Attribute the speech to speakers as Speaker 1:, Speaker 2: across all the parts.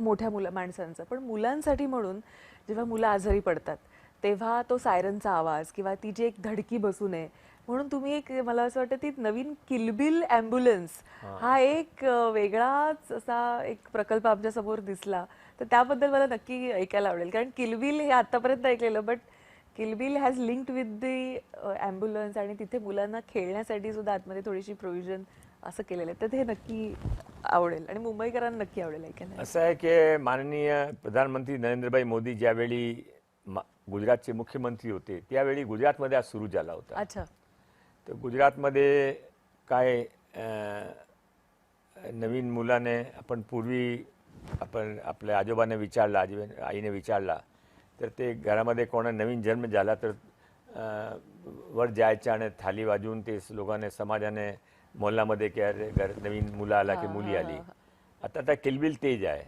Speaker 1: मोठ्या माणसांचं, पण मुलांसाठी म्हणून जेव्हा मुलं आजारी पडतात तेव्हा तो सायरनचा आवाज किंवा ती जी एक धडकी बसू नये म्हणून तुम्ही एक, मला असं वाटतं ती नवीन किलबिल ॲम्ब्युलन्स हा एक वेगळाच असा एक प्रकल्प आमच्या समोर दिसला, तर त्याबद्दल मला नक्की ऐकायला आवडेल. कारण किलबिल हे आतापर्यंत ऐकलेलं, but Kilbil has linked with the ambulance आणि तिथे मुलांना खेळण्यासाठी सुद्धा आतमध्ये थोडीशी प्रोव्हिजन असं केलेलं आहे, तर ते नक्की आवडेल आणि मुंबईकरांना नक्की आवडेल ऐकायला.
Speaker 2: असं आहे की माननीय प्रधानमंत्री नरेंद्रभाई मोदी ज्यावेळी गुजरातचे मुख्यमंत्री होते त्यावेळी गुजरातमध्ये आज सुरू झाला होता.
Speaker 1: अच्छा.
Speaker 2: तर गुजरातमध्ये काय नवीन मुलाने आपण पूर्वी आपण आपल्या आजोबाने विचारला, आईने विचारला तर ते घरामध्ये कोणा नवीन जन्म झाला तर वर जायचं आणि थाली वाजवून ते लोकांनी समाजाने मोहल्ल्यामध्ये की अरे घर नवीन मुलं आला की मुली आली. आता त्या किलबिल तेज आहे.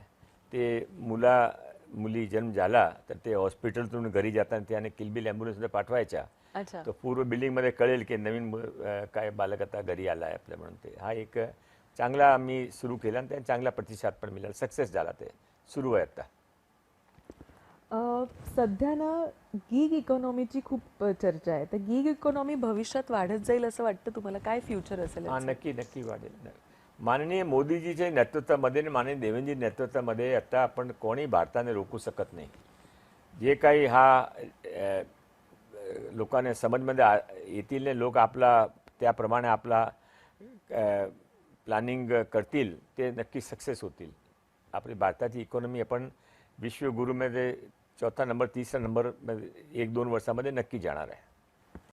Speaker 2: ते मुली जन्म झाला तर ते हॉस्पिटलतून घरी जाताना त्याने किलबिल ॲम्ब्युलन्समध्ये पाठवायच्या.
Speaker 1: अच्छा.
Speaker 2: तो पूर्व बिल्डिंगमध्ये कळेल की नवीन काय बालक आता घरी आला आहे आपल्या म्हणून. ते हा एक चांगला आम्ही सुरू केला आणि त्याने चांगला प्रतिसाद पण मिळाला, सक्सेस झाला. ते सुरू आहे आता.
Speaker 1: सध्या ना गिग इकॉनॉमीची खूप चर्चा आहे, तर गिग इकॉनॉमी भविष्यात वाढत जाईल असं वाटतं तुम्हाला? काय फ्युचर असेल?
Speaker 2: हां, नक्की वाढेल. माननीय मोदीजीच्या नेतृत्वामध्ये आणि माननीय देवेंद्रजी नेतृत्वामध्ये आता आपण कोणी भारताने रोखू शकत नाही. जे काही हा लोकांना समजमध्ये येतील ने लोक आपला त्याप्रमाणे आपला प्लॅनिंग करतील ते नक्की सक्सेस होतील. आपली भारताची इकॉनॉमी आपण विश्वगुरूमध्ये चौथा नंबर, तिसरा नंबर 1-2 वर्षामध्ये नक्की जाणार आहे.